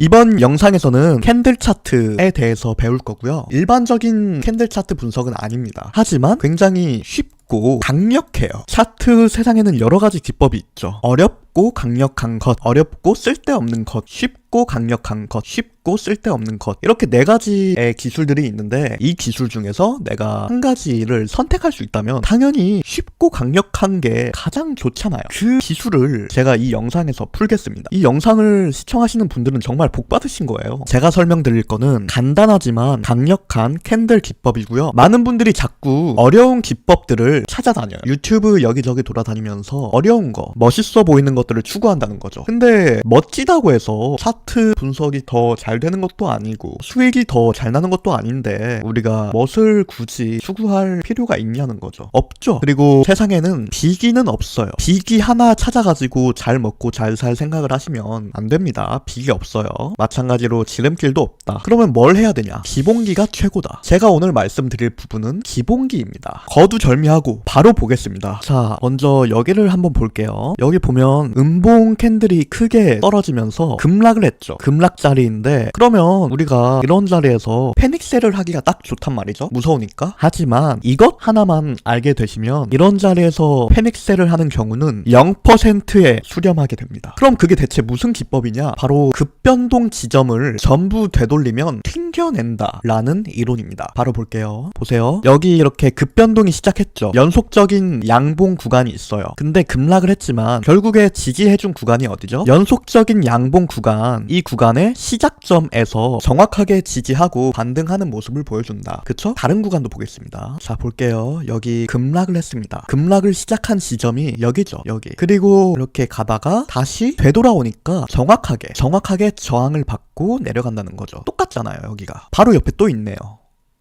이번 영상에서는 캔들 차트에 대해서 배울 거고요. 일반적인 캔들 차트 분석은 아닙니다. 하지만 굉장히 쉽고 강력해요. 차트 세상에는 여러 가지 기법이 있죠. 어렵고 강력한 것, 어렵고 쓸데없는 것, 쉽고 강력한 것, 쉽고 쓸데없는 것, 이렇게 네 가지의 기술들이 있는데 이 기술 중에서 내가 한 가지를 선택할 수 있다면 당연히 쉽고 강력한 게 가장 좋잖아요. 그 기술을 제가 이 영상에서 풀겠습니다. 이 영상을 시청하시는 분들은 정말 복 받으신 거예요. 제가 설명드릴 거는 간단하지만 강력한 캔들 기법이고요. 많은 분들이 자꾸 어려운 기법들을 찾아다녀요. 유튜브 여기저기 돌아다니면서 어려운 거, 멋있어 보이는 것들을 추구한다는 거죠. 근데 멋지다고 해서 차트 분석이 더 잘 되는 것도 아니고 수익이 더 잘 나는 것도 아닌데 우리가 멋을 굳이 추구할 필요가 있냐는 거죠. 없죠. 그리고 세상에는 비기는 없어요. 비기 하나 찾아가지고 잘 먹고 잘 살 생각을 하시면 안 됩니다. 비기 없어요. 마찬가지로 지름길도 없다. 그러면 뭘 해야 되냐? 기본기가 최고다. 제가 오늘 말씀드릴 부분은 기본기입니다. 거두절미하고 바로 보겠습니다. 자, 먼저 여기를 한번 볼게요. 여기 보면 음봉 캔들이 크게 떨어지면서 급락을 했죠. 급락 자리인데 그러면 우리가 이런 자리에서 패닉셀을 하기가 딱 좋단 말이죠. 무서우니까. 하지만 이것 하나만 알게 되시면 이런 자리에서 패닉셀을 하는 경우는 0%에 수렴하게 됩니다. 그럼 그게 대체 무슨 기법이냐? 바로 급변동 지점을 전부 되돌리면 튕겨낸다 라는 이론입니다. 바로 볼게요. 보세요. 여기 이렇게 급변동이 시작했죠. 연속적인 양봉 구간이 있어요. 근데 급락을 했지만 결국에 지지해준 구간이 어디죠? 연속적인 양봉 구간, 이 구간의 시작점에서 정확하게 지지하고 반등하는 모습을 보여준다. 그쵸? 다른 구간도 보겠습니다. 자, 볼게요. 여기 급락을 했습니다. 급락을 시작한 지점이 여기죠. 여기. 그리고 이렇게 가다가 다시 되돌아오니까 정확하게 저항을 받고 내려간다는 거죠. 똑같잖아요. 여기가 바로 옆에 또 있네요.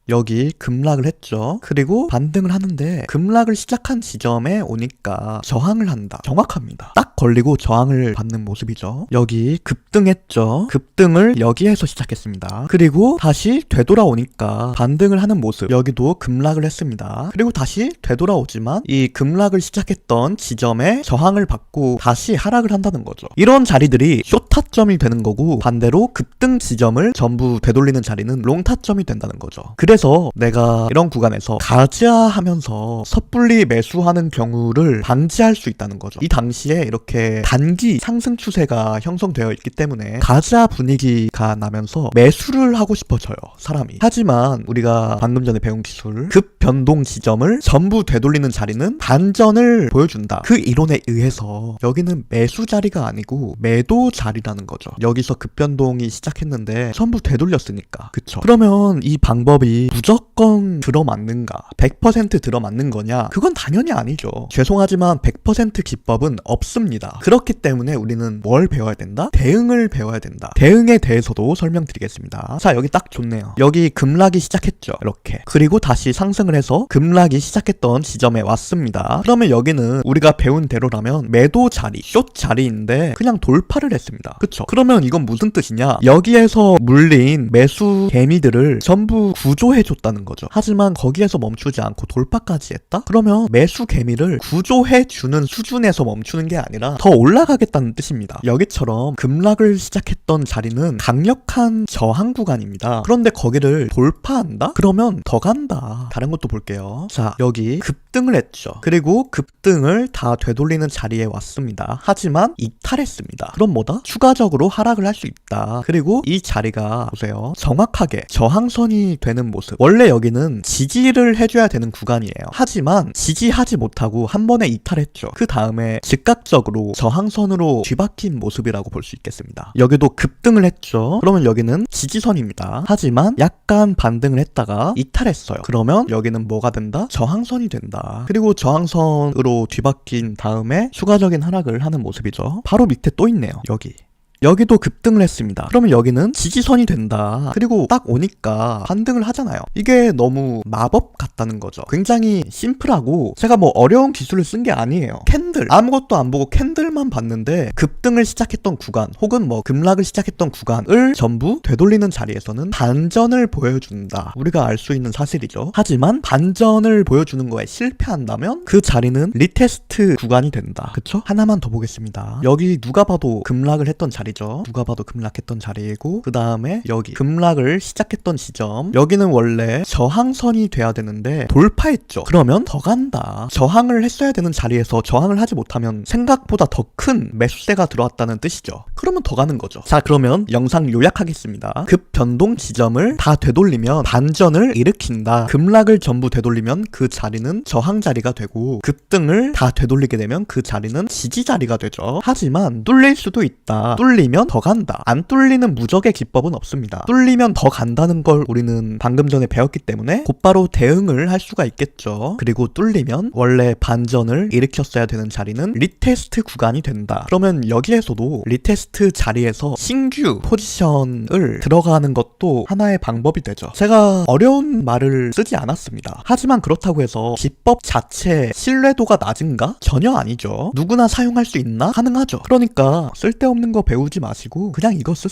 여기 급락을 했죠. 그리고 반등을 하는데 급락을 시작한 지점에 오니까 저항을 한다. 정확합니다. 딱 걸리고 저항을 받는 모습이죠. 여기 급등했죠. 급등을 여기에서 시작했습니다. 그리고 다시 되돌아오니까 반등을 하는 모습. 여기도 급락을 했습니다. 그리고 다시 되돌아오지만 이 급락을 시작했던 지점에 저항을 받고 다시 하락을 한다는 거죠. 이런 자리들이 숏타점이 되는 거고 반대로 급등 지점을 전부 되돌리는 자리는 롱타점이 된다는 거죠. 그래서 내가 이런 구간에서 가자 하면서 섣불리 매수하는 경우를 방지할 수 있다는 거죠. 이 당시에 이렇게 단기 상승 추세가 형성되어 있기 때문에 가자 분위기가 나면서 매수를 하고 싶어져요, 사람이. 하지만 우리가 방금 전에 배운 기술 급변동 지점을 전부 되돌리는 자리는 반전을 보여준다. 그 이론에 의해서 여기는 매수 자리가 아니고 매도 자리라는 거죠. 여기서 급변동이 시작했는데 전부 되돌렸으니까. 그쵸? 그러면 이 방법이 무조건 들어맞는가? 100% 들어맞는 거냐? 그건 당연히 아니죠. 죄송하지만 100% 기법은 없습니다. 그렇기 때문에 우리는 뭘 배워야 된다? 대응을 배워야 된다. 대응에 대해서도 설명드리겠습니다. 자, 여기 딱 좋네요. 여기 급락이 시작했죠. 이렇게. 그리고 다시 상승을 해서 급락이 시작했던 지점에 왔습니다. 그러면 여기는 우리가 배운 대로라면 매도 자리, 숏 자리인데 그냥 돌파를 했습니다. 그쵸? 그러면 이건 무슨 뜻이냐? 여기에서 물린 매수 개미들을 전부 구조해줬다는 거죠. 하지만 거기에서 멈추지 않고 돌파까지 했다? 그러면 매수 개미를 구조해주는 수준에서 멈추는 게 아니라 더 올라가겠다는 뜻입니다. 여기처럼 급락을 시작했던 자리는 강력한 저항 구간입니다. 그런데 거기를 돌파한다? 그러면 더 간다. 다른 것도 볼게요. 자, 여기 급등을 했죠. 그리고 급등을 다 되돌리는 자리에 왔습니다. 하지만 이탈했습니다. 그럼 뭐다? 추가적으로 하락을 할 수 있다. 그리고 이 자리가 보세요. 정확하게 저항선이 되는 모습. 원래 여기는 지지를 해줘야 되는 구간이에요. 하지만 지지하지 못하고 한 번에 이탈했죠. 그 다음에 즉각적으로 저항선으로 뒤바뀐 모습이라고 볼 수 있겠습니다. 여기도 급등을 했죠. 그러면 여기는 지지선입니다. 하지만 약간 반등을 했다가 이탈했어요. 그러면 여기는 뭐가 된다? 저항선이 된다. 그리고 저항선으로 뒤바뀐 다음에 추가적인 하락을 하는 모습이죠. 바로 밑에 또 있네요. 여기도 급등을 했습니다. 그러면 여기는 지지선이 된다. 그리고 딱 오니까 반등을 하잖아요. 이게 너무 마법 같다는 거죠. 굉장히 심플하고 제가 뭐 어려운 기술을 쓴 게 아니에요. 캔들 아무것도 안 보고 캔들만 봤는데 급등을 시작했던 구간 혹은 뭐 급락을 시작했던 구간을 전부 되돌리는 자리에서는 반전을 보여준다. 우리가 알 수 있는 사실이죠. 하지만 반전을 보여주는 거에 실패한다면 그 자리는 리테스트 구간이 된다. 그쵸? 하나만 더 보겠습니다. 여기 누가 봐도 급락을 했던 자리 자리죠. 누가 봐도 급락했던 자리이고, 그 다음에 여기 급락을 시작했던 지점, 여기는 원래 저항선이 돼야 되는데 돌파했죠. 그러면 더 간다. 저항을 했어야 되는 자리에서 저항을 하지 못하면 생각보다 더 큰 매수세가 들어왔다는 뜻이죠. 그러면 더 가는 거죠. 자, 그러면 영상 요약하겠습니다. 급 변동 지점을 다 되돌리면 반전을 일으킨다. 급락을 전부 되돌리면 그 자리는 저항 자리가 되고, 급등을 다 되돌리게 되면 그 자리는 지지 자리가 되죠. 하지만 뚫릴 수도 있다. 뚫리면 더 간다. 안 뚫리는 무적의 기법은 없습니다. 뚫리면 더 간다는 걸 우리는 방금 전에 배웠기 때문에 곧바로 대응을 할 수가 있겠죠. 그리고 뚫리면 원래 반전을 일으켰어야 되는 자리는 리테스트 구간이 된다. 그러면 여기에서도 리테스트 자리에서 신규 포지션을 들어가는 것도 하나의 방법이 되죠. 제가 어려운 말을 쓰지 않았습니다. 하지만 그렇다고 해서 기법 자체 신뢰도가 낮은가? 전혀 아니죠. 누구나 사용할 수 있나? 가능하죠. 그러니까 쓸데없는 거 배우지 마시고 그냥 이거 쓰세요.